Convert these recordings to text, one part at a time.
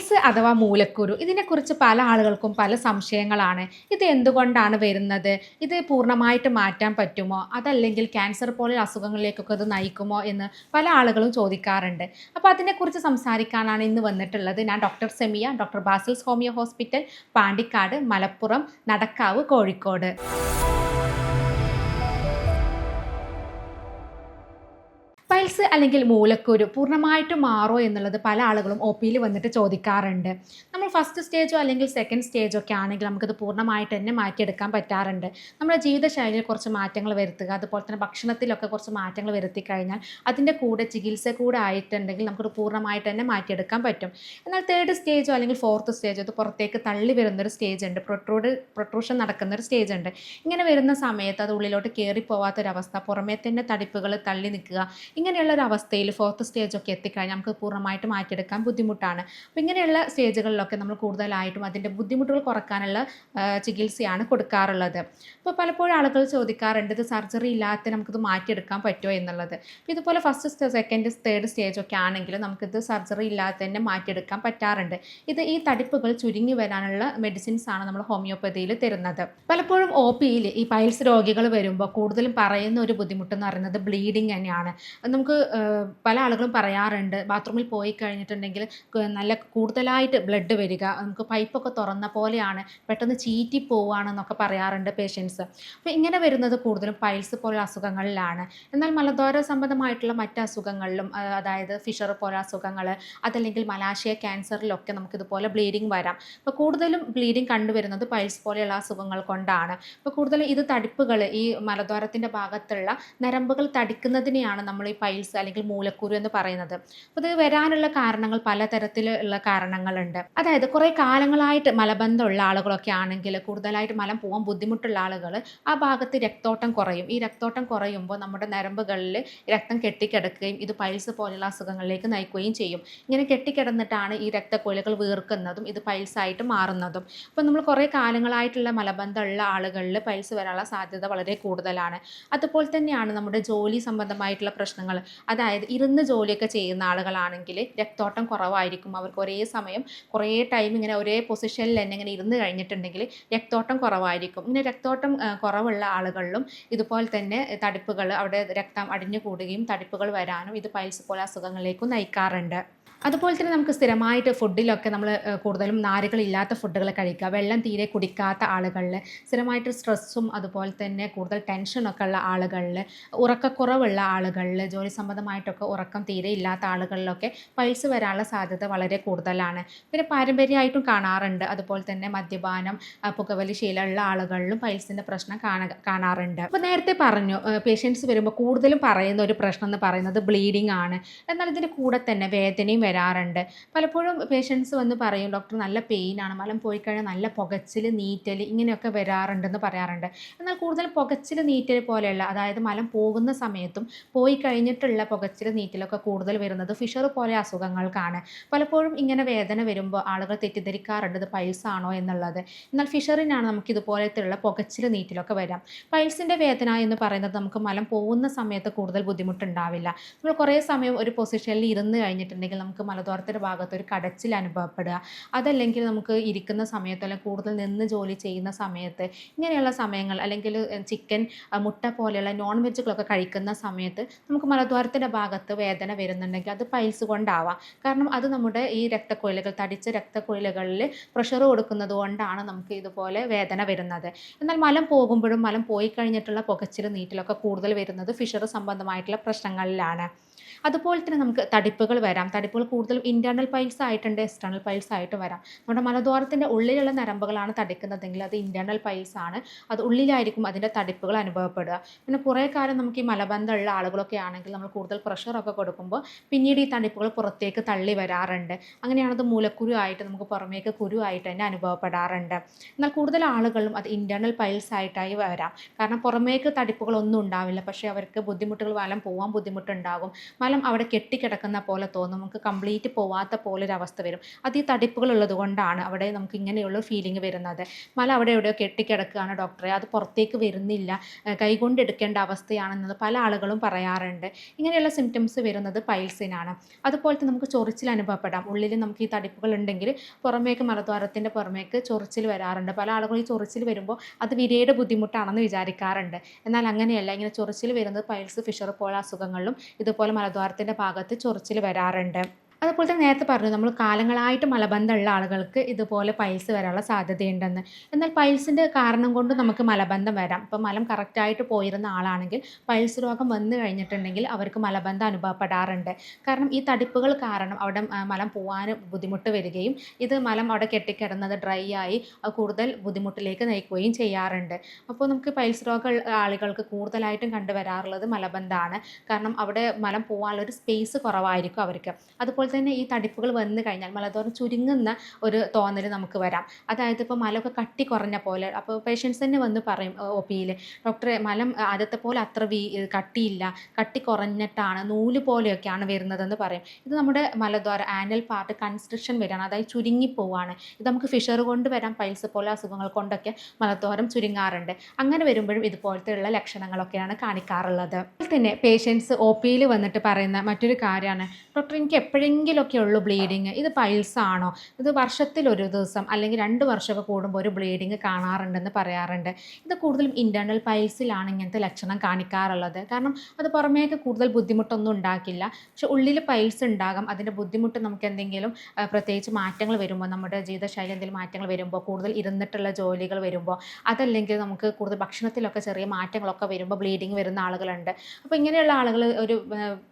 Piles അഥവാ മൂലക്കുരു ഇതിനെക്കുറിച്ച് പല ആളുകൾക്കും പല സംശയങ്ങളാണ്. ഇത് എന്തുകൊണ്ടാണ് വരുന്നത്? ഇത് പൂർണ്ണമായിട്ട് മാറ്റാൻ പറ്റുമോ? അതല്ലെങ്കിൽ ക്യാൻസർ പോലെ അസുഖങ്ങളിലേക്കൊക്കെ ഇത് നയിക്കുമോ എന്ന് പല ആളുകളും ചോദിക്കാറുണ്ട്. അപ്പോൾ അതിനെക്കുറിച്ച് സംസാരിക്കാനാണ് ഇന്ന് വന്നിട്ടുള്ളത്. ഞാൻ doctor Semiya, doctor Basil's homeo hospital, Pandikkad, Malappuram, Nadakkavu, Kozhikode. Piles അല്ലെങ്കിൽ മൂലക്കുരു പൂർണ്ണമായിട്ടും മാറോ എന്നുള്ളത് പല ആളുകളും ഒ പിയിൽ വന്നിട്ട് ചോദിക്കാറുണ്ട്. നമ്മൾ ഫസ്റ്റ് സ്റ്റേജോ അല്ലെങ്കിൽ സെക്കൻഡ് സ്റ്റേജോ ഒക്കെ ആണെങ്കിൽ നമുക്കത് പൂർണ്ണമായിട്ട് തന്നെ മാറ്റിയെടുക്കാൻ പറ്റാറുണ്ട്. നമ്മുടെ ജീവിതശൈലിയിൽ കുറച്ച് മാറ്റങ്ങൾ വരുത്തുക, അതുപോലെ തന്നെ ഭക്ഷണത്തിലൊക്കെ കുറച്ച് മാറ്റങ്ങൾ വരുത്തി കഴിഞ്ഞാൽ അതിൻ്റെ കൂടെ ചികിത്സ കൂടെ ആയിട്ടുണ്ടെങ്കിൽ നമുക്കത് പൂർണ്ണമായിട്ട് തന്നെ മാറ്റിയെടുക്കാൻ പറ്റും. എന്നാൽ തേർഡ് സ്റ്റേജോ അല്ലെങ്കിൽ ഫോർത്ത് സ്റ്റേജോ അത് പുറത്തേക്ക് തള്ളി വരുന്നൊരു സ്റ്റേജ് ഉണ്ട്, പ്രൊട്രൂഷൻ നടക്കുന്നൊരു സ്റ്റേജ് ഉണ്ട്. ഇങ്ങനെ വരുന്ന സമയത്ത് അത് ഉള്ളിലോട്ട് കയറിപ്പോവാത്തൊരവസ്ഥ, പുറമേ തന്നെ തടിപ്പുകൾ തള്ളി നിൽക്കുക, ഇങ്ങനെയുള്ള ഒരു അവസ്ഥയിൽ ഫോർത്ത് സ്റ്റേജൊക്കെ എത്തിക്കഴിഞ്ഞാൽ നമുക്ക് പൂർണ്ണമായിട്ട് മാറ്റിയെടുക്കാൻ ബുദ്ധിമുട്ടാണ്. അപ്പോൾ ഇങ്ങനെയുള്ള സ്റ്റേജുകളിലൊക്കെ നമ്മൾ കൂടുതലായിട്ടും അതിൻ്റെ ബുദ്ധിമുട്ടുകൾ കുറക്കാനുള്ള ചികിത്സയാണ് കൊടുക്കാറുള്ളത്. അപ്പോൾ പലപ്പോഴും ആളുകൾ ചോദിക്കാറുണ്ട് ഇത് സർജറി ഇല്ലാതെ നമുക്കിത് മാറ്റിയെടുക്കാൻ പറ്റുമോ എന്നുള്ളത്. അപ്പോൾ ഇതുപോലെ ഫസ്റ്റ് സെക്കൻഡ് തേർഡ് സ്റ്റേജൊക്കെ ആണെങ്കിലും നമുക്കിത് സർജറി ഇല്ലാതെ തന്നെ മാറ്റിയെടുക്കാൻ പറ്റാറുണ്ട്. ഈ തടിപ്പുകൾ ചുരുങ്ങി വരാനുള്ള മെഡിസിൻസ് ആണ് നമ്മൾ ഹോമിയോപ്പതിയിൽ തരുന്നത്. പലപ്പോഴും ഒ പിയിൽ ഈ പൈൽസ് രോഗികൾ വരുമ്പോൾ കൂടുതലും പറയുന്ന ഒരു ബുദ്ധിമുട്ടെന്ന് പറയുന്നത് ബ്ലീഡിങ് തന്നെയാണ്. നമുക്ക് പല ആളുകളും പറയാറുണ്ട് ബാത്റൂമിൽ പോയി കഴിഞ്ഞിട്ടുണ്ടെങ്കിൽ നല്ല കൂടുതലായിട്ട് ബ്ലഡ് വരിക, നമുക്ക് പൈപ്പൊക്കെ തുറന്ന പോലെയാണ്, പെട്ടെന്ന് ചീറ്റി പോവുകയാണെന്നൊക്കെ പറയാറുണ്ട് പേഷ്യൻസ്. അപ്പോൾ ഇങ്ങനെ വരുന്നത് കൂടുതലും പൈൽസ് പോലുള്ള അസുഖങ്ങളിലാണ്. എന്നാൽ മലദ്വാര സംബന്ധമായിട്ടുള്ള മറ്റ് അസുഖങ്ങളിലും, അതായത് ഫിഷർ പോലെ അസുഖങ്ങൾ, അതല്ലെങ്കിൽ മലാശയ ക്യാൻസറിലൊക്കെ നമുക്കിതുപോലെ ബ്ലീഡിങ് വരാം. അപ്പോൾ കൂടുതലും ബ്ലീഡിങ് കണ്ടുവരുന്നത് പൈൽസ് പോലെയുള്ള അസുഖങ്ങൾ കൊണ്ടാണ്. അപ്പോൾ കൂടുതലും ഇത് തടിപ്പുകൾ ഈ മലദ്വാരത്തിൻ്റെ ഭാഗത്തുള്ള നരമ്പുകൾ തടിക്കുന്നതിനെയാണ് നമ്മൾ ഈ പൈൽസ് അല്ലെങ്കിൽ മൂലക്കുരു എന്ന് പറയുന്നത്. അപ്പോൾ ഇത് വരാനുള്ള കാരണങ്ങൾ പലതരത്തിലുള്ള കാരണങ്ങളുണ്ട്. അതായത് കുറേ കാലങ്ങളായിട്ട് മലബന്ധമുള്ള ആളുകളൊക്കെ ആണെങ്കിൽ, കൂടുതലായിട്ട് മലം പോകാൻ ബുദ്ധിമുട്ടുള്ള ആളുകൾ, ആ ഭാഗത്ത് രക്തോട്ടം കുറയും. ഈ രക്തോട്ടം കുറയുമ്പോൾ നമ്മുടെ നരമ്പുകളിൽ രക്തം കെട്ടിക്കിടക്കുകയും ഇത് പൈൽസ് പോലെയുള്ള അസുഖങ്ങളിലേക്ക് നയിക്കുകയും ചെയ്യും. ഇങ്ങനെ കെട്ടിക്കിടന്നിട്ടാണ് ഈ രക്തക്കുഴലുകൾ വീർക്കുന്നതും ഇത് പൈൽസായിട്ട് മാറുന്നതും. അപ്പോൾ നമ്മൾ കുറേ കാലങ്ങളായിട്ടുള്ള മലബന്ധമുള്ള ആളുകളിൽ പൈൽസ് വരാനുള്ള സാധ്യത വളരെ കൂടുതലാണ്. അതുപോലെ തന്നെയാണ് നമ്മുടെ ജോലി സംബന്ധമായിട്ടുള്ള പ്രശ്നങ്ങൾ. അതായത് ഇരുന്ന് ജോലിയൊക്കെ ചെയ്യുന്ന ആളുകളാണെങ്കിൽ രക്തോട്ടം കുറവായിരിക്കും. അവർക്ക് ഒരേ സമയം കുറേ ടൈം ഇങ്ങനെ ഒരേ പൊസിഷനിൽ തന്നെ ഇങ്ങനെ ഇരുന്ന് കഴിഞ്ഞിട്ടുണ്ടെങ്കിൽ രക്തോട്ടം കുറവായിരിക്കും. ഇങ്ങനെ രക്തോട്ടം കുറവുള്ള ആളുകളിലും ഇതുപോലെ തന്നെ തടിപ്പുകൾ, അവിടെ രക്തം അടിഞ്ഞു കൂടുകയും തടിപ്പുകൾ വരാനും ഇത് പൈൽസ് പോലെ അസുഖങ്ങളിലേക്കും നയിക്കാറുണ്ട്. അതുപോലെ തന്നെ നമുക്ക് സ്ഥിരമായിട്ട് ഫുഡിലൊക്കെ നമ്മൾ കൂടുതലും നാരുകളില്ലാത്ത ഫുഡുകൾ കഴിക്കുക, വെള്ളം തീരെ കുടിക്കാത്ത ആളുകളിൽ, സ്ഥിരമായിട്ട് സ്ട്രെസ്സും അതുപോലെ തന്നെ കൂടുതൽ ടെൻഷനൊക്കെ ഉള്ള ആളുകളിൽ, ഉറക്കക്കുറവുള്ള ആളുകളിൽ, ജോലി സംബന്ധമായിട്ടൊക്കെ ഉറക്കം തീരെ ഇല്ലാത്ത ആളുകളിലൊക്കെ പൈൽസ് വരാനുള്ള സാധ്യത വളരെ കൂടുതലാണ്. പിന്നെ പാരമ്പര്യമായിട്ടും കാണാറുണ്ട്. അതുപോലെ തന്നെ മദ്യപാനം, പുകവലി ശീലമുള്ള ആളുകളിലും പൈൽസിൻ്റെ പ്രശ്നം കാണാറുണ്ട്. അപ്പോൾ നേരത്തെ പറഞ്ഞു പേഷ്യൻസ് വരുമ്പോൾ കൂടുതലും പറയുന്ന ഒരു പ്രശ്നം എന്ന് പറയുന്നത് ബ്ലീഡിങ് ആണ്. എന്നാൽ ഇതിൻ്റെ കൂടെ തന്നെ വേദനയും വരാറുണ്ട്. പലപ്പോഴും പേഷ്യൻസ് വന്ന് പറയും ഡോക്ടർ നല്ല പെയിനാണ്, മലം പോയി കഴിഞ്ഞാൽ നല്ല പുകച്ചിൽ, നീറ്റൽ ഇങ്ങനെയൊക്കെ വരാറുണ്ടെന്ന് പറയാറുണ്ട്. എന്നാൽ കൂടുതൽ പുകച്ചിൽ, നീറ്റൽ പോലെയുള്ള, അതായത് മലം പോകുന്ന സമയത്തും പോയി കഴിഞ്ഞിട്ടുള്ള പുകച്ചിൽ, നീറ്റലൊക്കെ കൂടുതൽ വരുന്നത് ഫിഷർ പോലെ അസുഖങ്ങൾക്കാണ്. പലപ്പോഴും ഇങ്ങനെ വേദന വരുമ്പോൾ ആളുകൾ തെറ്റിദ്ധരിക്കാറുണ്ട് ഇത് പൈൽസ് ആണോ എന്നുള്ളത്. എന്നാൽ ഫിഷറിനാണ് നമുക്ക് ഇതുപോലത്തെയുള്ള പുകച്ചിൽ, നീറ്റലൊക്കെ വരാം. പൈൽസിൻ്റെ വേദന എന്ന് പറയുന്നത് നമുക്ക് മലം പോകുന്ന സമയത്ത് കൂടുതൽ ബുദ്ധിമുട്ടുണ്ടാവില്ല. നമ്മൾ കുറേ സമയം ഒരു പൊസിഷനിൽ ഇരുന്ന് കഴിഞ്ഞിട്ടുണ്ടെങ്കിൽ നമുക്ക് മലദ്വാരത്തിൻ്റെ ഭാഗത്ത് ഒരു കടച്ചിൽ അനുഭവപ്പെടുക, അതല്ലെങ്കിൽ നമുക്ക് ഇരിക്കുന്ന സമയത്ത് അല്ലെങ്കിൽ കൂടുതൽ നിന്ന് ജോലി ചെയ്യുന്ന സമയത്ത്, ഇങ്ങനെയുള്ള സമയങ്ങൾ, അല്ലെങ്കിൽ ചിക്കൻ, മുട്ട പോലെയുള്ള നോൺ വെജുകളൊക്കെ കഴിക്കുന്ന സമയത്ത് നമുക്ക് മലദ്വാരത്തിൻ്റെ ഭാഗത്ത് വേദന വരുന്നുണ്ടെങ്കിൽ അത് പൈൽസ് കൊണ്ടാവാം. കാരണം അത് നമ്മുടെ ഈ രക്തക്കുഴലുകൾ, തടിച്ച രക്തക്കുഴലുകളിൽ പ്രഷർ കൊടുക്കുന്നത് കൊണ്ടാണ് നമുക്ക് ഇതുപോലെ വേദന വരുന്നത്. എന്നാൽ മലം പോകുമ്പോഴും മലം പോയി കഴിഞ്ഞിട്ടുള്ള പുകച്ചിൽ, നീറ്റിലൊക്കെ കൂടുതൽ വരുന്നത് ഫിഷർ സംബന്ധമായിട്ടുള്ള പ്രശ്നങ്ങളിലാണ്. അതുപോലെ തന്നെ നമുക്ക് തടിപ്പുകൾ വരാം. തടിപ്പുകൾ കൂടുതലും ഇൻറ്റേർണൽ പൈൽസ് ആയിട്ടുണ്ട്, എക്സ്റ്റേണൽ പൈൽസ് ആയിട്ട് വരാം. നമ്മുടെ മലദ്വാരത്തിൻ്റെ ഉള്ളിലുള്ള നരമ്പുകളാണ് തടിക്കുന്നതെങ്കിൽ അത് ഇൻറ്റേർണൽ പൈൽസ് ആണ്. അത് ഉള്ളിലായിരിക്കും അതിൻ്റെ തടിപ്പുകൾ അനുഭവപ്പെടുക. പിന്നെ കുറേ കാലം നമുക്ക് ഈ മലബന്ധമുള്ള ആളുകളൊക്കെ ആണെങ്കിൽ നമ്മൾ കൂടുതൽ പ്രഷറൊക്കെ കൊടുക്കുമ്പോൾ പിന്നീട് ഈ തടിപ്പുകൾ പുറത്തേക്ക് തള്ളി വരാറുണ്ട്. അങ്ങനെയാണത് മൂലക്കുരു ആയിട്ട് നമുക്ക് പുറമേക്ക് കുരു ആയിട്ട് തന്നെ അനുഭവപ്പെടാറുണ്ട്. എന്നാൽ കൂടുതൽ ആളുകളും അത് ഇൻറ്റേർണൽ പൈൽസ് ആയിട്ടായി വരാം. കാരണം പുറമേക്ക് തടിപ്പുകളൊന്നും ഉണ്ടാവില്ല, പക്ഷേ അവർക്ക് ബുദ്ധിമുട്ടുകൾ, മലം പോകാൻ ബുദ്ധിമുട്ടുണ്ടാകും. മലം മലം അവിടെ കെട്ടിക്കിടക്കുന്ന പോലെ തോന്നും, നമുക്ക് കംപ്ലീറ്റ് പോവാത്ത പോലെ ഒരു അവസ്ഥ വരും. അത് ഈ തടിപ്പുകൾ ഉള്ളത് കൊണ്ടാണ് അവിടെ നമുക്ക് ഇങ്ങനെയുള്ള ഫീലിംഗ് വരുന്നത്. മല അവിടെ എവിടെയോ കെട്ടിക്കിടക്കുകയാണ് ഡോക്ടറെ, അത് പുറത്തേക്ക് വരുന്നില്ല, കൈകൊണ്ട് എടുക്കേണ്ട അവസ്ഥയാണെന്നത് പല ആളുകളും പറയാറുണ്ട്. ഇങ്ങനെയുള്ള സിംറ്റംസ് വരുന്നത് പൈൽസിനാണ്. അതുപോലെ തന്നെ നമുക്ക് ചൊറിച്ചിൽ അനുഭവപ്പെടാം. ഉള്ളിൽ നമുക്ക് ഈ തടിപ്പുകൾ ഉണ്ടെങ്കിൽ പുറമേക്ക് മലദ്വാരത്തിൻ്റെ പുറമേക്ക് ചൊറിച്ചിൽ വരാറുണ്ട്. പല ആളുകളും ഈ ചൊറിച്ചിൽ വരുമ്പോൾ അത് വിരയുടെ ബുദ്ധിമുട്ടാണെന്ന് വിചാരിക്കാറുണ്ട്. എന്നാൽ അങ്ങനെയല്ല. ഇങ്ങനെ ചൊറിച്ചിൽ വരുന്നത് പൈൽസ്, ഫിഷർ പോലെ അസുഖങ്ങളിലും ഇതുപോലെ മലദ്വാരത്തിൻ്റെ ഭാഗത്ത് ചൊറിച്ചിൽ വരാറുണ്ട്. അതുപോലെ തന്നെ നേരത്തെ പറഞ്ഞു നമ്മൾ കാലങ്ങളായിട്ട് മലബന്ധമുള്ള ആളുകൾക്ക് ഇതുപോലെ പൈൽസ് വരാനുള്ള സാധ്യതയുണ്ടെന്ന്. എന്നാൽ പൈൽസിൻ്റെ കാരണം കൊണ്ട് നമുക്ക് മലബന്ധം വരാം. ഇപ്പോൾ മലം കറക്റ്റായിട്ട് പോയിരുന്ന ആളാണെങ്കിൽ പൈൽസ് രോഗം വന്നു കഴിഞ്ഞിട്ടുണ്ടെങ്കിൽ അവർക്ക് മലബന്ധം അനുഭവപ്പെടാറുണ്ട്. കാരണം ഈ തടിപ്പുകൾ കാരണം അവിടെ മലം പോകാൻ ബുദ്ധിമുട്ട് വരികയും ഇത് മലം അവിടെ കെട്ടിക്കിടന്നത് ഡ്രൈ ആയി കൂടുതൽ ബുദ്ധിമുട്ടിലേക്ക് നയിക്കുകയും ചെയ്യാറുണ്ട്. അപ്പോൾ നമുക്ക് പൈൽസ് രോഗം ആളുകൾക്ക് കൂടുതലായിട്ടും കണ്ടുവരാറുള്ളത് മലബന്ധമാണ്. കാരണം അവിടെ മലം പോകാനുള്ളൊരു സ്പേസ് കുറവായിരിക്കും അവർക്ക്. അതുപോലെ തന്നെ ഈ തടിപ്പുകൾ വന്നു കഴിഞ്ഞാൽ മലദ്വാരം ചുരുങ്ങുന്ന ഒരു തോന്നൽ നമുക്ക് വരാം. അതായത് ഇപ്പോൾ മലമൊക്കെ കട്ടി കുറഞ്ഞ പോലെ. അപ്പോൾ പേഷ്യൻസ് തന്നെ വന്ന് പറയും ഒ പിയിൽ, ഡോക്ടറെ മലം ആദ്യത്തെ പോലെ അത്ര കട്ടിയില്ല, കട്ടി കുറഞ്ഞിട്ടാണ്, നൂല് പോലെയൊക്കെയാണ് വരുന്നതെന്ന് പറയും. ഇത് നമ്മുടെ മലദ്വാരം ആനൽ പാർട്ട് കൺസ്ട്രിക്ഷൻ വരികയാണ്, അതായത് ചുരുങ്ങിപ്പോവാണ്. ഇത് നമുക്ക് ഫിഷർ കൊണ്ട് വരാം, പൈൽസ് പോലെ അസുഖങ്ങൾ കൊണ്ടൊക്കെ മലദ്വാരം ചുരുങ്ങാറുണ്ട്. അങ്ങനെ വരുമ്പോഴും ഇതുപോലത്തെയുള്ള ലക്ഷണങ്ങളൊക്കെയാണ് കാണിക്കാറുള്ളത്. അതുപോലെ തന്നെ പേഷ്യൻസ് ഒ പിയിൽ വന്നിട്ട് പറയുന്ന മറ്റൊരു കാര്യമാണ്, ഡോക്ടർ എനിക്ക് എപ്പോഴെങ്കിലുമൊക്കെ ഉള്ളൂ ബ്ലീഡിങ്, ഇത് പൈൽസ് ആണോ, ഇത് വർഷത്തിലൊരു ദിവസം അല്ലെങ്കിൽ 2 വർഷമൊക്കെ കൂടുമ്പോൾ ഒരു ബ്ലീഡിങ് കാണാറുണ്ടെന്ന് പറയാറുണ്ട്. ഇത് കൂടുതലും ഇൻറ്റേർണൽ പൈൽസിലാണ് ഇങ്ങനത്തെ ലക്ഷണം കാണിക്കാറുള്ളത്. കാരണം അത് പുറമേക്ക് കൂടുതൽ ബുദ്ധിമുട്ടൊന്നും ഉണ്ടാക്കില്ല, പക്ഷെ ഉള്ളിൽ പൈൽസ് ഉണ്ടാകാം. അതിൻ്റെ ബുദ്ധിമുട്ട് നമുക്ക് എന്തെങ്കിലും പ്രത്യേകിച്ച് മാറ്റങ്ങൾ വരുമ്പോൾ, നമ്മുടെ ജീവിതശൈലി എന്തെങ്കിലും മാറ്റങ്ങൾ വരുമ്പോൾ, കൂടുതൽ ഇരുന്നിട്ടുള്ള ജോലികൾ വരുമ്പോൾ, അതല്ലെങ്കിൽ നമുക്ക് കൂടുതൽ ഭക്ഷണത്തിലൊക്കെ ചെറിയ മാറ്റങ്ങളൊക്കെ വരുമ്പോൾ ബ്ലീഡിങ് വരുന്ന ആളുകളുണ്ട്. അപ്പോൾ ഇങ്ങനെയുള്ള ആളുകൾ ഒരു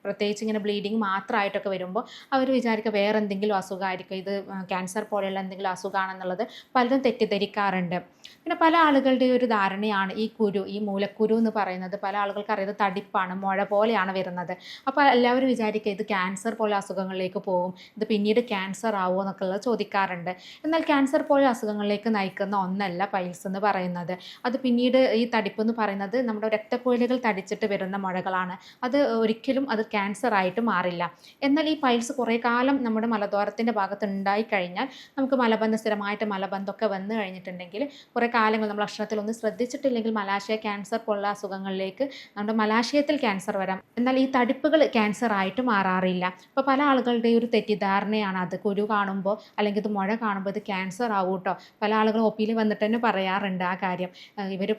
പ്രത്യേകിച്ച് ഇങ്ങനെ ബ്ലീഡിങ് മാത്രമായിട്ടൊക്കെ വരുമ്പോൾ അവർ വിചാരിക്കുക വേറെ എന്തെങ്കിലും അസുഖമായിരിക്കും, ഇത് ക്യാൻസർ പോലെയുള്ള എന്തെങ്കിലും അസുഖമാണെന്നുള്ളത് പലരും തെറ്റിദ്ധരിക്കാറുണ്ട്. പിന്നെ പല ആളുകളുടെ ഒരു ധാരണയാണ് ഈ മൂലക്കുരു എന്ന് പറയുന്നത്, പല ആളുകൾക്ക് അറിയുന്നത് തടിപ്പാണ്, മുഴ പോലെയാണ് വരുന്നത്. അപ്പോൾ എല്ലാവരും വിചാരിക്കുക ഇത് ക്യാൻസർ പോലെ അസുഖങ്ങളിലേക്ക് പോകും, ഇത് പിന്നീട് ക്യാൻസർ ആവുമോ എന്നൊക്കെ ഉള്ളത് ചോദിക്കാറുണ്ട്. എന്നാൽ ക്യാൻസർ പോലെ അസുഖങ്ങളിലേക്ക് നയിക്കുന്ന ഒന്നല്ല പൈൽസ് എന്ന് പറയുന്നത്. അത് പിന്നീട് ഈ തടിപ്പ് എന്ന് പറയുന്നത് നമ്മുടെ രക്തക്കുഴലുകൾ തടിച്ചിട്ട് വരുന്ന മുഴകളാണ്. അത് ഒരിക്കലും അത് ക്യാൻസർ ആയിട്ട് മാറില്ല. എന്നാൽ ഈ പൈൽസ് കുറേ കാലം നമ്മുടെ മലദ്വാരത്തിൻ്റെ ഭാഗത്ത് ഉണ്ടായിക്കഴിഞ്ഞാൽ, നമുക്ക് സ്ഥിരമായിട്ട് മലബന്ധമൊക്കെ വന്നു കഴിഞ്ഞിട്ടുണ്ടെങ്കിൽ, കുറേ കാലങ്ങൾ നമ്മൾ ഭക്ഷണത്തിലൊന്നും ശ്രദ്ധിച്ചിട്ടില്ലെങ്കിൽ മലാശയ ക്യാൻസർ പോലുള്ള അസുഖങ്ങളിലേക്ക് നമ്മുടെ മലാശയത്തിൽ ക്യാൻസർ വരാം. എന്നാൽ ഈ തടിപ്പുകൾ ക്യാൻസർ ആയിട്ട് മാറാറില്ല. അപ്പോൾ പല ആളുകളുടെ ഒരു തെറ്റിദ്ധാരണയാണ് അത്, കുരു കാണുമ്പോൾ അല്ലെങ്കിൽ ഇത് മുഴ കാണുമ്പോൾ ഇത് ക്യാൻസർ ആവും കേട്ടോ. പല ആളുകളും ഒ പിയിൽ വന്നിട്ട് തന്നെ പറയാറുണ്ട് ആ കാര്യം. ഇവർ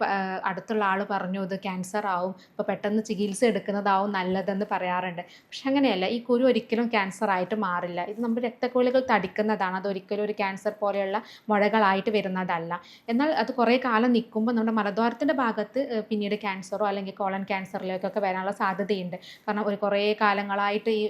അടുത്തുള്ള ആൾ പറഞ്ഞു ഇത് ക്യാൻസർ ആവും, ഇപ്പോൾ പെട്ടെന്ന് ചികിത്സ എടുക്കുന്നതാവും നല്ലതെന്ന് പറയാറുണ്ട്. പക്ഷെ അങ്ങനെയല്ല, ഈ കുരു ഒരിക്കലും ക്യാൻസർ ആയിട്ട് മാറില്ല. ഇത് നമ്മുടെ രക്തക്കുഴലുകൾ തടിക്കുന്നതാണ്, അതൊരിക്കലും ഒരു ക്യാൻസർ പോലെയുള്ള മുഴകളായിട്ട് വരുന്നതല്ല. എന്നാൽ അത് കുറേ കാലം നിൽക്കുമ്പോൾ നമ്മുടെ മലദ്വാരത്തിൻ്റെ ഭാഗത്ത് പിന്നീട് ക്യാൻസറോ അല്ലെങ്കിൽ കോളൻ ക്യാൻസറിലേക്കൊക്കെ വരാനുള്ള സാധ്യതയുണ്ട്. കാരണം കുറേ കാലങ്ങളായിട്ട് ഈ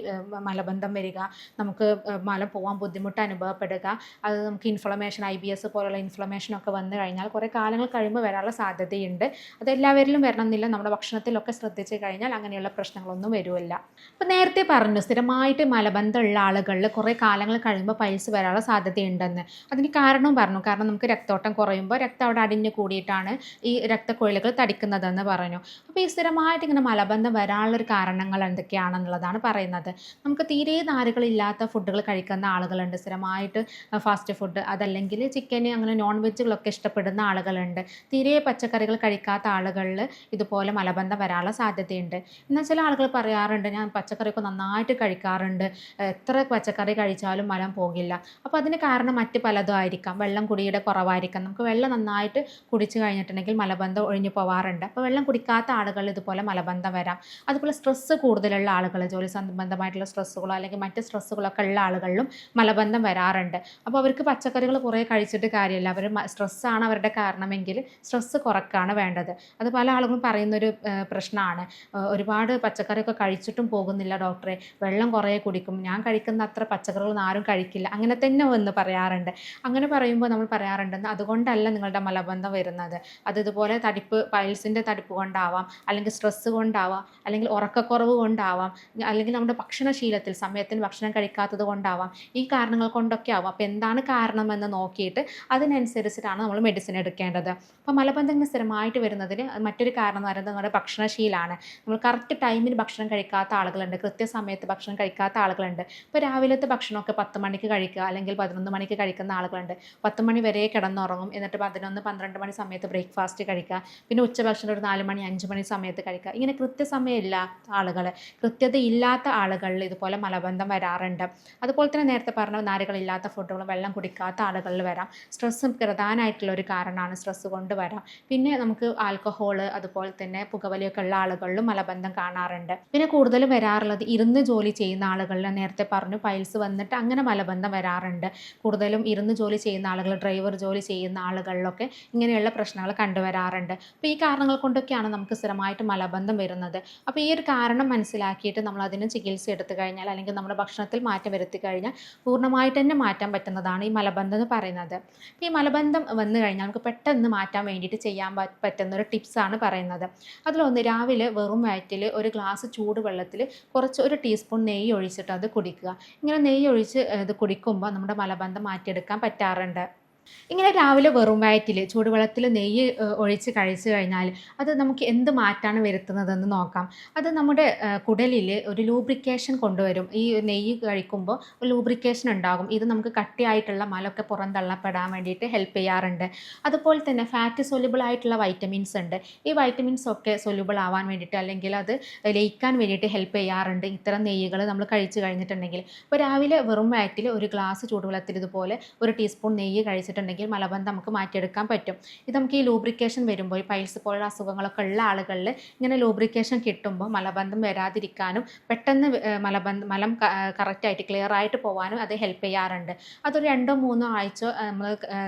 മലബന്ധം വരിക, നമുക്ക് മലം പോകാൻ ബുദ്ധിമുട്ട് അനുഭവപ്പെടുക, അത് നമുക്ക് ഇൻഫ്ലമേഷൻ, IBS പോലുള്ള ഇൻഫ്ലമേഷനൊക്കെ വന്നു കഴിഞ്ഞാൽ കുറേ കാലങ്ങൾ കഴിയുമ്പോൾ വരാനുള്ള സാധ്യതയുണ്ട്. അത് എല്ലാവരിലും വരണമെന്നില്ല, നമ്മുടെ ഭക്ഷണത്തിലൊക്കെ ശ്രദ്ധിച്ച് കഴിഞ്ഞാൽ അങ്ങനെയുള്ള പ്രശ്നങ്ങളൊന്നും വരുമില്ല. അപ്പോൾ നേരത്തെ പറഞ്ഞു സ്ഥിരമായിട്ട് മലബന്ധമുള്ള ആളുകളിൽ കുറേ കാലങ്ങൾ കഴിയുമ്പോൾ പൈൽസ് വരാനുള്ള സാധ്യതയുണ്ടെന്ന്. അതിന് കാരണവും പറഞ്ഞു. കാരണം നമുക്ക് രക്തോട്ടം കുറയുമ്പോൾ രക്തം അവിടെ അടിഞ്ഞു കൂടിയിട്ടാണ് ഈ രക്തക്കുഴലുകൾ തടിക്കുന്നതെന്ന് പറഞ്ഞു. അപ്പോൾ ഈ സ്ഥിരമായിട്ട് ഇങ്ങനെ മലബന്ധം വരാനുള്ളൊരു കാരണങ്ങൾ എന്തൊക്കെയാണെന്നുള്ളതാണ് പറയുന്നത്. നമുക്ക് തീരെ നാരുകളില്ലാത്ത ഫുഡുകൾ കഴിക്കുന്ന ആളുകളുണ്ട്, സ്ഥിരമായിട്ട് ഫാസ്റ്റ് ഫുഡ്, അതല്ലെങ്കിൽ ചിക്കൻ, അങ്ങനെ നോൺ വെജുകളൊക്കെ ഇഷ്ടപ്പെടുന്ന ആളുകളുണ്ട്. തീരെ പച്ചക്കറികൾ കഴിക്കാത്ത ആളുകളിൽ ഇതുപോലെ മലബന്ധം വരാനുള്ള സാധ്യതയുണ്ട്. എന്നാൽ ചില ആളുകൾ പറയാറുണ്ട് ഞാൻ പച്ചക്കറിയൊക്കെ നന്നായിട്ട് കഴിക്കാറുണ്ട്, എത്ര പച്ചക്കറി കഴിച്ചാലും മലം പോകില്ല. അപ്പോൾ അതിന് കാരണം മറ്റ് പലതും ആയിരിക്കാം. വെള്ളം കുടിയുടെ കുറവായിരിക്കാം. നമുക്ക് വെള്ളം നന്നായിട്ട് കുടിച്ചു കഴിഞ്ഞിട്ടുണ്ടെങ്കിൽ മലബന്ധം ഒഴിഞ്ഞു പോവാറുണ്ട്. അപ്പോൾ വെള്ളം കുടിക്കാത്ത ആളുകൾ ഇതുപോലെ മലബന്ധം വരാം. അതുപോലെ സ്ട്രെസ്സ് കൂടുതലുള്ള ആളുകൾ, ജോലി സംബന്ധമായിട്ടുള്ള സ്ട്രെസ്സുകളോ അല്ലെങ്കിൽ മറ്റ് സ്ട്രെസ്സുകളൊക്കെ ഉള്ള ആളുകളിലും മലബന്ധം വരാറുണ്ട്. അപ്പോൾ അവർക്ക് പച്ചക്കറികൾ കുറേ കഴിച്ചിട്ട് കാര്യമില്ല, അവർ സ്ട്രെസ്സാണ് അവരുടെ കാരണമെങ്കിൽ സ്ട്രെസ്സ് കുറക്കാണ് വേണ്ടത്. അത് പല ആളുകളും പറയുന്നൊരു പ്രശ്നമാണ്. ഒരുപാട് പച്ചക്കറിയൊക്കെ കഴിച്ചിട്ടും പോകുന്നില്ല ഡോക്ടറെ, വെള്ളം കുറേ കുടിക്കും, ഞാൻ ഞാൻ കഴിക്കുന്ന അത്ര പച്ചക്കറികളൊന്നും ആരും കഴിക്കില്ല, അങ്ങനെ തന്നെ വന്ന് പറയാറുണ്ട്. അങ്ങനെ പറയുമ്പോൾ നമ്മൾ പറയാറുണ്ട് അതുകൊണ്ടല്ല നിങ്ങളുടെ മലബന്ധം വരുന്നത്, അത് ഇതുപോലെ തടിപ്പ് പൈൽസിൻ്റെ തടിപ്പ് കൊണ്ടാവാം, അല്ലെങ്കിൽ സ്ട്രെസ്സ് കൊണ്ടാവാം, അല്ലെങ്കിൽ ഉറക്കക്കുറവ് കൊണ്ടാവാം, അല്ലെങ്കിൽ നമ്മുടെ ഭക്ഷണശീലത്തിൽ സമയത്തിന് ഭക്ഷണം കഴിക്കാത്തത് കൊണ്ടാവാം, ഈ കാരണങ്ങൾ കൊണ്ടൊക്കെ ആവാം. അപ്പോൾ എന്താണ് കാരണമെന്ന് നോക്കിയിട്ട് അതിനനുസരിച്ചിട്ടാണ് നമ്മൾ മെഡിസിൻ എടുക്കേണ്ടത്. അപ്പോൾ മലബന്ധം ഇങ്ങനെ സ്ഥിരമായിട്ട് വരുന്നതിന് മറ്റൊരു കാരണം എന്ന് പറയുന്നത് നമ്മുടെ ഭക്ഷണശീലമാണ്. നമ്മൾ കറക്റ്റ് ടൈമിന് ഭക്ഷണം കഴിക്കാത്ത ആളുകളുണ്ട്, കൃത്യസമയത്ത് ഭക്ഷണം കഴിക്കാത്ത ആളുകളുണ്ട്. ഇപ്പോൾ രാവിലത്തെ ഭക്ഷണമൊക്കെ 10 മണിക്ക് കഴിക്കുക അല്ലെങ്കിൽ 11 മണിക്ക് കഴിക്കുന്ന ആളുകളുണ്ട്. 10 മണി വരെ കിടന്നുറങ്ങും, എന്നിട്ട് 11, 12 മണി സമയത്ത് ബ്രേക്ക്ഫാസ്റ്റ് കഴിക്കുക, പിന്നെ ഉച്ചഭക്ഷണം ഒരു 4 മണി 5 മണി സമയത്ത് കഴിക്കുക. ഇങ്ങനെ കൃത്യസമയമില്ലാത്ത ആളുകൾ, കൃത്യതയില്ലാത്ത ആളുകളിൽ ഇതുപോലെ മലബന്ധം വരാറുണ്ട്. അതുപോലെ തന്നെ നേരത്തെ പറഞ്ഞ നാരുകളില്ലാത്ത ഫുഡുകളും വെള്ളം കുടിക്കാത്ത ആളുകളിൽ വരാം. സ്ട്രെസ്സും പ്രധാനമായിട്ടുള്ള ഒരു കാരണമാണ്, സ്ട്രെസ്സ് കൊണ്ട് വരാം. പിന്നെ നമുക്ക് ആൽക്കഹോൾ അതുപോലെ തന്നെ പുകവലിയൊക്കെ ഉള്ള ആളുകളിലും മലബന്ധം കാണാറുണ്ട്. പിന്നെ കൂടുതലും വരാറുള്ളത് ഇരുന്ന് ജോലി ചെയ്യുന്ന ആളുകളിൽ, നേരത്തെ പറഞ്ഞു പൈൽസ് വന്നിട്ട് അങ്ങനെ മലബന്ധം വരാറുണ്ട്. കൂടുതലും ഇരുന്ന് ജോലി ചെയ്യുന്ന ആളുകൾ, ഡ്രൈവർ ജോലി ചെയ്യുന്ന ആളുകളിലൊക്കെ ഇങ്ങനെയുള്ള പ്രശ്നങ്ങൾ കണ്ടുവരാറുണ്ട്. അപ്പോൾ ഈ കാരണങ്ങൾ കൊണ്ടൊക്കെയാണ് നമുക്ക് സ്ഥിരമായിട്ട് മലബന്ധം വരുന്നത്. അപ്പോൾ ഈ ഒരു കാരണം മനസ്സിലാക്കിയിട്ട് നമ്മൾ അതിന് ചികിത്സ എടുത്തു കഴിഞ്ഞാൽ, അല്ലെങ്കിൽ നമ്മുടെ ഭക്ഷണത്തിൽ മാറ്റം വരുത്തി കഴിഞ്ഞാൽ പൂർണ്ണമായിട്ട് തന്നെ മാറ്റാൻ പറ്റുന്നതാണ് ഈ മലബന്ധം എന്ന് പറയുന്നത്. ഈ മലബന്ധം വന്നു കഴിഞ്ഞാൽ നമുക്ക് പെട്ടെന്ന് മാറ്റാൻ വേണ്ടിയിട്ട് ചെയ്യാൻ പറ്റുന്ന ഒരു ടിപ്സാണ് പറയുന്നത്. അതിലൊന്ന്, രാവിലെ വെറും വയറ്റിൽ ഒരു ഗ്ലാസ് ചൂടുവെള്ളത്തിൽ കുറച്ച് 1 ടീസ്പൂൺ നെയ്യ് ഒഴിച്ചിട്ട് അത് കുടിക്കുക. ഇങ്ങനെ നെയ്യ് ഒഴിച്ച് ഇത് കുടിക്കുമ്പോൾ നമ്മുടെ മലബന്ധം മാറ്റിയെടുക്കാൻ പറ്റാറുണ്ട്. ഇങ്ങനെ രാവിലെ വെറും വയറ്റിൽ ചൂടുവെള്ളത്തിൽ നെയ്യ് ഒഴിച്ച് കഴിച്ചു കഴിഞ്ഞാൽ അത് നമുക്ക് എന്ത് മാറ്റാണ് വരുത്തുന്നതെന്ന് നോക്കാം. അത് നമ്മുടെ കുടലിൽ ഒരു ലൂബ്രിക്കേഷൻ കൊണ്ടുവരും. ഈ നെയ്യ് കഴിക്കുമ്പോൾ ഒരു ലൂബ്രിക്കേഷൻ ഉണ്ടാകും. ഇത് നമുക്ക് കട്ടിയായിട്ടുള്ള മലമൊക്കെ പുറന്തള്ളപ്പെടാൻ വേണ്ടിയിട്ട് ഹെൽപ്പ് ചെയ്യാറുണ്ട്. അതുപോലെ തന്നെ ഫാറ്റ് സൊല്യൂബിൾ ആയിട്ടുള്ള വൈറ്റമിൻസ് ഉണ്ട്. ഈ വൈറ്റമിൻസ് ഒക്കെ സൊല്യൂബിൾ ആവാൻ വേണ്ടിയിട്ട്, അല്ലെങ്കിൽ അത് ലയിക്കാൻ വേണ്ടിയിട്ട് ഹെൽപ്പ് ചെയ്യാറുണ്ട് ഇത്തരം നെയ്യുകൾ നമ്മൾ കഴിച്ചു കഴിഞ്ഞിട്ടുണ്ടെങ്കിൽ. അപ്പോൾ രാവിലെ വെറും വയറ്റിൽ ഒരു ഗ്ലാസ് ചൂടുവെള്ളത്തിൽ ഇതുപോലെ 1 ടീസ്പൂൺ നെയ്യ് കഴിച്ചിട്ടുണ്ടെങ്കിൽ മലബന്ധം നമുക്ക് മാറ്റിയെടുക്കാൻ പറ്റും. ഇത് നമുക്ക് ഈ ലൂബ്രിക്കേഷൻ വരുമ്പോൾ, ഈ പൈൽസ് പോലുള്ള അസുഖങ്ങളൊക്കെ ഉള്ള ആളുകളിൽ ഇങ്ങനെ ലൂബ്രിക്കേഷൻ കിട്ടുമ്പോൾ മലബന്ധം വരാതിരിക്കാനും പെട്ടെന്ന് മലം കറക്റ്റായിട്ട് ക്ലിയർ ആയിട്ട് പോകാനും അത് ഹെൽപ്പ് ചെയ്യാറുണ്ട്. അതൊരു 2-3 ആഴ്ച നമ്മൾ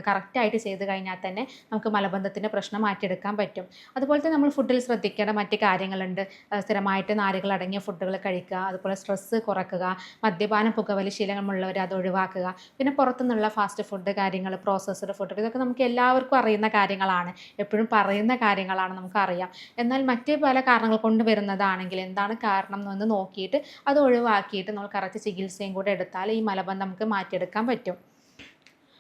കറക്റ്റായിട്ട് ചെയ്ത് കഴിഞ്ഞാൽ തന്നെ നമുക്ക് മലബന്ധത്തിൻ്റെ പ്രശ്നം മാറ്റിയെടുക്കാൻ പറ്റും. അതുപോലെ തന്നെ നമ്മൾ ഫുഡിൽ ശ്രദ്ധിക്കേണ്ട മറ്റ് കാര്യങ്ങളുണ്ട്. സ്ഥിരമായിട്ട് നാരുകൾ അടങ്ങിയ ഫുഡുകൾ കഴിക്കുക, അതുപോലെ സ്ട്രെസ്സ് കുറയ്ക്കുക, മദ്യപാനം പുകവലി ശീലമുള്ളവർ അത് ഒഴിവാക്കുക. പിന്നെ പുറത്തുനിന്നുള്ള ഫാസ്റ്റ് ഫുഡ് കാര്യങ്ങൾ, പ്രോസസ്ഡ് ഫുഡ്, ഇതൊക്കെ നമുക്ക് എല്ലാവർക്കും അറിയുന്ന കാര്യങ്ങളാണ്, എപ്പോഴും പറയുന്ന കാര്യങ്ങളാണ്, നമുക്കറിയാം. എന്നാൽ മറ്റ് പല കാരണങ്ങൾ കൊണ്ട് വരുന്നതാണെങ്കിൽ എന്താണ് കാരണം എന്ന് നോക്കിയിട്ട് അത് ഒഴിവാക്കിയിട്ട് നമ്മൾ കറക്റ്റ് ചികിത്സയും കൂടെ എടുത്താൽ ഈ മലബന്ധം നമുക്ക് മാറ്റിയെടുക്കാൻ പറ്റും.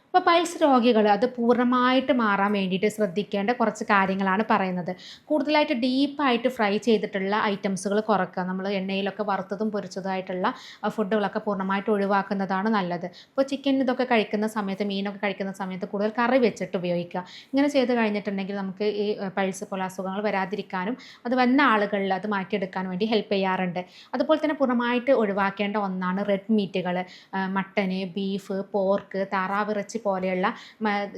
അപ്പോൾ പൈൽസ് രോഗികൾ അത് പൂർണ്ണമായിട്ട് മാറാൻ വേണ്ടിയിട്ട് ശ്രദ്ധിക്കേണ്ട കുറച്ച് കാര്യങ്ങളാണ് പറയുന്നത്. കൂടുതലായിട്ട് ഡീപ്പായിട്ട് ഫ്രൈ ചെയ്തിട്ടുള്ള ഐറ്റംസുകൾ കുറയ്ക്കുക. നമ്മൾ എണ്ണയിലൊക്കെ വറുത്തതും പൊരിച്ചതുമായിട്ടുള്ള ഫുഡുകളൊക്കെ പൂർണ്ണമായിട്ട് ഒഴിവാക്കുന്നതാണ് നല്ലത്. ഇപ്പോൾ ചിക്കൻ ഇതൊക്കെ കഴിക്കുന്ന സമയത്ത്, മീനൊക്കെ കഴിക്കുന്ന സമയത്ത് കൂടുതൽ കറി വെച്ചിട്ട് ഉപയോഗിക്കുക. ഇങ്ങനെ ചെയ്ത് കഴിഞ്ഞിട്ടുണ്ടെങ്കിൽ നമുക്ക് ഈ പൈൽസ് പോലെ അസുഖങ്ങൾ വരാതിരിക്കാനും അത് വന്ന ആളുകളിൽ അത് മാറ്റിയെടുക്കാൻ വേണ്ടി ഹെൽപ്പ് ചെയ്യാറുണ്ട്. അതുപോലെ തന്നെ പൂർണ്ണമായിട്ട് ഒഴിവാക്കേണ്ട ഒന്നാണ് റെഡ് മീറ്റുകൾ. മട്ടന്, ബീഫ്, പോർക്ക്, താറാവിറച്ചി പോലെയുള്ള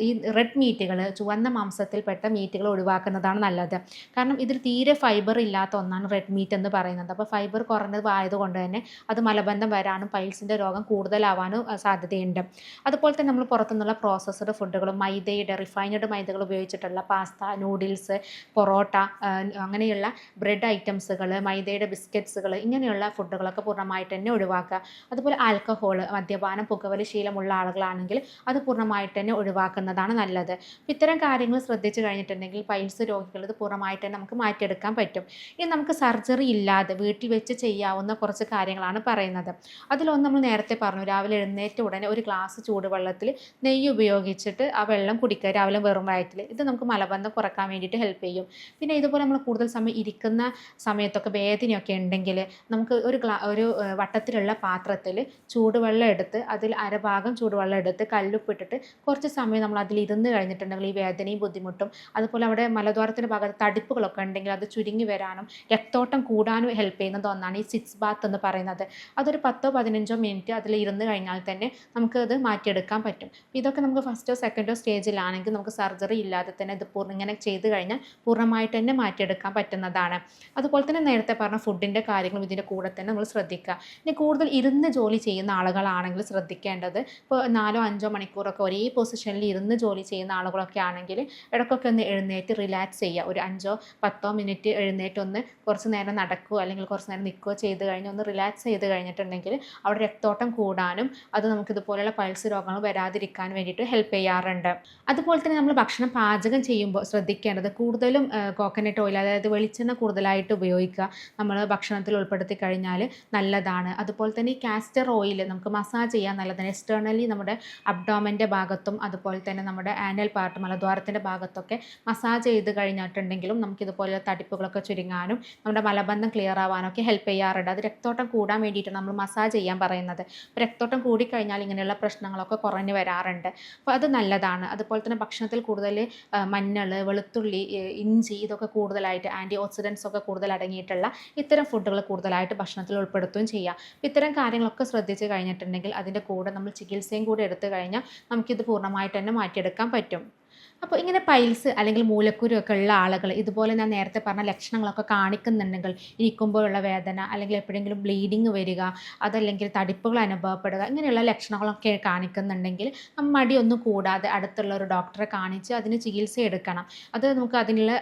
ഈ റെഡ് മീറ്റുകൾ, ചുവന്ന മാംസത്തിൽപ്പെട്ട മീറ്റുകൾ ഒഴിവാക്കുന്നതാണ് നല്ലത്. കാരണം ഇതിൽ തീരെ ഫൈബർ ഇല്ലാത്ത ഒന്നാണ് റെഡ് മീറ്റ് എന്ന് പറയുന്നത്. അപ്പോൾ ഫൈബർ കുറഞ്ഞതായതുകൊണ്ട് തന്നെ അത് മലബന്ധം വരാനും പൈൽസിൻ്റെ രോഗം കൂടുതലാവാനും സാധ്യതയുണ്ട്. അതുപോലെ തന്നെ നമ്മൾ പുറത്തുനിന്നുള്ള പ്രോസസ്ഡ് ഫുഡുകളും, മൈദയുടെ റിഫൈൻഡ് മൈദകൾ ഉപയോഗിച്ചിട്ടുള്ള പാസ്ത, നൂഡിൽസ്, പൊറോട്ട, അങ്ങനെയുള്ള ബ്രെഡ് ഐറ്റംസുകൾ, മൈദയുടെ ബിസ്ക്കറ്റ്സുകൾ, ഇങ്ങനെയുള്ള ഫുഡുകളൊക്കെ പൂർണ്ണമായിട്ട് തന്നെ ഒഴിവാക്കുക. അതുപോലെ ആൽക്കഹോൾ, മദ്യപാനം പുകവലി ശീലമുള്ള ആളുകളാണെങ്കിൽ അത് പൂർണ്ണമായിട്ട് തന്നെ ഒഴിവാക്കുന്നതാണ് നല്ലത്. അപ്പോൾ ഇത്തരം കാര്യങ്ങൾ ശ്രദ്ധിച്ചു കഴിഞ്ഞിട്ടുണ്ടെങ്കിൽ പൈൽസ് രോഗികൾ ഇത് പൂർണ്ണമായിട്ട് തന്നെ നമുക്ക് മാറ്റിയെടുക്കാൻ പറ്റും. ഇനി നമുക്ക് സർജറി ഇല്ലാതെ വീട്ടിൽ വെച്ച് ചെയ്യാവുന്ന കുറച്ച് കാര്യങ്ങളാണ് പറയുന്നത്. അതിലൊന്ന് നമ്മൾ നേരത്തെ പറഞ്ഞു, രാവിലെ എഴുന്നേറ്റ ഉടനെ ഒരു ഗ്ലാസ് ചൂടുവെള്ളത്തിൽ നെയ്യ് ഉപയോഗിച്ചിട്ട് ആ വെള്ളം കുടിക്കുക രാവിലെ വെറും വയറ്റിൽ. ഇത് നമുക്ക് മലബന്ധം കുറക്കാൻ വേണ്ടിയിട്ട് ഹെൽപ്പ് ചെയ്യും. പിന്നെ ഇതുപോലെ നമ്മൾ കൂടുതൽ സമയം ഇരിക്കുന്ന സമയത്തൊക്കെ വേദനയൊക്കെ ഉണ്ടെങ്കിൽ നമുക്ക് ഒരു വട്ടത്തിലുള്ള പാത്രത്തിൽ ചൂടുവെള്ളം എടുത്ത് അതിൽ അരഭാഗം ചൂടുവെള്ളം എടുത്ത് കല്ലുപ്പിട്ടിട്ട് കുറച്ച് സമയം നമ്മൾ അതിൽ ഇരുന്ന് കഴിഞ്ഞിട്ടുണ്ടെങ്കിൽ ഈ വേദനയും ബുദ്ധിമുട്ടും, അതുപോലെ അവിടെ മലദ്വാരത്തിൻ്റെ ഭാഗത്ത് തടിപ്പുകളൊക്കെ ഉണ്ടെങ്കിൽ അത് ചുരുങ്ങി വരാനും രക്തോട്ടം കൂടാനും ഹെൽപ്പ് ചെയ്യുന്നത് ഒന്നാണ് ഈ സിറ്റ്സ് ബാത്ത് എന്ന് പറയുന്നത്. അതൊരു 10-15 മിനിറ്റ് അതിൽ ഇരുന്ന് കഴിഞ്ഞാൽ തന്നെ നമുക്ക് അത് മാറ്റിയെടുക്കാൻ പറ്റും. ഇതൊക്കെ നമുക്ക് ഫസ്റ്റോ സെക്കൻഡോ സ്റ്റേജിലാണെങ്കിൽ നമുക്ക് സർജറി ഇല്ലാതെ തന്നെ ഇത് ഇങ്ങനെ ചെയ്ത് കഴിഞ്ഞാൽ പൂർണ്ണമായിട്ട് തന്നെ മാറ്റിയെടുക്കാൻ പറ്റുന്നതാണ്. അതുപോലെ തന്നെ നേരത്തെ പറഞ്ഞ ഫുഡിൻ്റെ കാര്യങ്ങളും ഇതിൻ്റെ കൂടെ തന്നെ നമ്മൾ ശ്രദ്ധിക്കുക. ഇനി കൂടുതൽ ഇരുന്ന് ജോലി ചെയ്യുന്ന ആളുകളാണെങ്കിൽ ശ്രദ്ധിക്കേണ്ടത്, ഇപ്പോൾ 4-5 മണിക്കൂർ മണിക്കൂറൊക്കെ ഒരേ പൊസിഷനിൽ ഇരുന്ന് ജോലി ചെയ്യുന്ന ആളുകളൊക്കെ ആണെങ്കിൽ ഇടയ്ക്കൊക്കെ ഒന്ന് എഴുന്നേറ്റ് റിലാക്സ് ചെയ്യുക. ഒരു 5-10 മിനിറ്റ് എഴുന്നേറ്റ് ഒന്ന് കുറച്ച് നേരം നടക്കുകയോ അല്ലെങ്കിൽ കുറച്ച് നേരം നിൽക്കുകയോ ചെയ്ത് കഴിഞ്ഞ് ഒന്ന് റിലാക്സ് ചെയ്ത് കഴിഞ്ഞിട്ടുണ്ടെങ്കിൽ അവിടെ രക്തോട്ടം കൂടാനും അത് നമുക്ക് ഇതുപോലെയുള്ള പൾസ് രോഗങ്ങൾ വരാതിരിക്കാൻ വേണ്ടിയിട്ട് ഹെൽപ്പ് ചെയ്യാറുണ്ട്. അതുപോലെ തന്നെ നമ്മൾ ഭക്ഷണം പാചകം ചെയ്യുമ്പോൾ ശ്രദ്ധിക്കേണ്ടത് കൂടുതലും കോക്കനട്ട് ഓയിൽ, അതായത് വെളിച്ചെണ്ണ കൂടുതലായിട്ട് ഉപയോഗിക്കുക നമ്മൾ ഭക്ഷണത്തിൽ ഉൾപ്പെടുത്തി കഴിഞ്ഞാൽ നല്ലതാണ്. അതുപോലെ തന്നെ ഈ കാസ്റ്റർ ഓയിൽ നമുക്ക് മസാജ് ചെയ്യാൻ നല്ലതാണ്. എക്സ്റ്റേർണലി നമ്മുടെ അബ്ഡോമൻ്റെ ഭാഗത്തും അതുപോലെ തന്നെ നമ്മുടെ ആനൽ പാർട്ട് മലദ്വാരത്തിൻ്റെ ഭാഗത്തൊക്കെ മസാജ് ചെയ്ത് കഴിഞ്ഞിട്ടുണ്ടെങ്കിലും നമുക്കിതുപോലെ തടിപ്പുകളൊക്കെ ചുരുങ്ങാനും നമ്മുടെ മലബന്ധം ക്ലിയർ ആവാനൊക്കെ ഹെൽപ്പ് ചെയ്യാറുണ്ട്. അത് രക്തോട്ടം കൂടാൻ വേണ്ടിയിട്ട് നമ്മൾ മസാജ് ചെയ്യാൻ പറയുന്നത്. അപ്പോൾ രക്തോട്ടം കൂടിക്കഴിഞ്ഞാൽ ഇങ്ങനെയുള്ള പ്രശ്നങ്ങളൊക്കെ കുറഞ്ഞു വരാറുണ്ട്. അപ്പോൾ അത് നല്ലതാണ്. അതുപോലെ തന്നെ ഭക്ഷണത്തിൽ കൂടുതൽ മഞ്ഞൾ, വെളുത്തുള്ളി, ഇഞ്ചി ഇതൊക്കെ കൂടുതലായിട്ട് ആൻറ്റി ഓക്സിഡൻസ് ഒക്കെ കൂടുതൽ അടങ്ങിയിട്ടുള്ള ഇത്തരം ഫുഡുകൾ കൂടുതലായിട്ട് ഭക്ഷണത്തിൽ ഉൾപ്പെടുത്തുകയും ചെയ്യാം. ഇത്തരം കാര്യങ്ങളൊക്കെ ശ്രദ്ധിച്ച് കഴിഞ്ഞിട്ടുണ്ടെങ്കിൽ അതിൻ്റെ കൂടെ നമ്മൾ ചികിത്സയും കൂടി എടുത്തു കഴിഞ്ഞാൽ നമുക്കിത് പൂർണ്ണമായിട്ട് തന്നെ മാറ്റിയെടുക്കാൻ പറ്റും. അപ്പോൾ ഇങ്ങനെ പൈൽസ് അല്ലെങ്കിൽ മൂലക്കുരു ഒക്കെ ഉള്ള ആളുകൾ ഇതുപോലെ ഞാൻ നേരത്തെ പറഞ്ഞ ലക്ഷണങ്ങളൊക്കെ കാണിക്കുന്നുണ്ടെങ്കിൽ ഇരിക്കുമ്പോഴുള്ള വേദന അല്ലെങ്കിൽ എപ്പോഴെങ്കിലും ബ്ലീഡിങ് വരിക, അതല്ലെങ്കിൽ തടിപ്പുകൾ അനുഭവപ്പെടുക, ഇങ്ങനെയുള്ള ലക്ഷണങ്ങളൊക്കെ കാണിക്കുന്നുണ്ടെങ്കിൽ മടിയൊന്നും കൂടാതെ അടുത്തുള്ള ഒരു ഡോക്ടറെ കാണിച്ച് അതിന് ചികിത്സ എടുക്കണം. അത് നമുക്ക്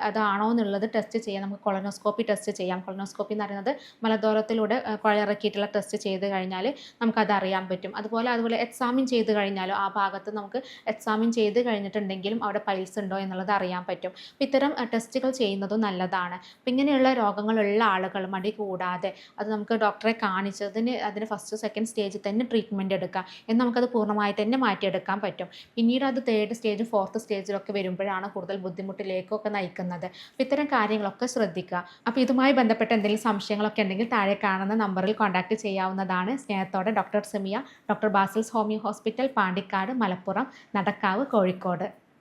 അതാണോ എന്നുള്ളത് ടെസ്റ്റ് ചെയ്യാം. നമുക്ക് കൊളനോസ്കോപ്പി ടെസ്റ്റ് ചെയ്യാം. കൊളനോസ്കോപ്പി എന്ന് പറയുന്നത് മലദ്വാരത്തിലൂടെ കുഴലിറക്കിയിട്ടുള്ള ടെസ്റ്റ് ചെയ്ത് കഴിഞ്ഞാൽ നമുക്കത് അറിയാൻ പറ്റും. അതുപോലെ എക്സാമിൻ ചെയ്ത് കഴിഞ്ഞാലോ ആ ഭാഗത്ത് നമുക്ക് എക്സാമിൻ ചെയ്ത് കഴിഞ്ഞിട്ടുണ്ടെങ്കിലും അവിടെ പൈൽസ് ഉണ്ടോ എന്നുള്ളത് അറിയാൻ പറ്റും. അപ്പോൾ ഇത്തരം ടെസ്റ്റുകൾ ചെയ്യുന്നതും നല്ലതാണ്. അപ്പോൾ ഇങ്ങനെയുള്ള രോഗങ്ങളുള്ള ആളുകൾ മടി കൂടാതെ അത് നമുക്ക് ഡോക്ടറെ കാണിച്ചതിന് അതിന് ഫസ്റ്റ് സെക്കൻഡ് സ്റ്റേജിൽ തന്നെ ട്രീറ്റ്മെൻറ്റ് എടുക്കാം. എന്ന് നമുക്കത് പൂർണ്ണമായിട്ട് തന്നെ മാറ്റിയെടുക്കാൻ പറ്റും. പിന്നീട് അത് 3rd സ്റ്റേജ് 4th സ്റ്റേജിലൊക്കെ വരുമ്പോഴാണ് കൂടുതൽ ബുദ്ധിമുട്ടിലേക്കൊക്കെ നയിക്കുന്നത്. അപ്പോൾ ഇത്തരം കാര്യങ്ങളൊക്കെ ശ്രദ്ധിക്കുക. അപ്പോൾ ഇതുമായി ബന്ധപ്പെട്ട എന്തെങ്കിലും സംശയങ്ങളൊക്കെ ഉണ്ടെങ്കിൽ താഴെ കാണുന്ന നമ്പറിൽ കോൺടാക്റ്റ് ചെയ്യാവുന്നതാണ്. സ്നേഹത്തോടെ doctor Semiya, doctor Basil's homeo hospital, Pandikkad, Malappuram, Nadakkavu, Kozhikode.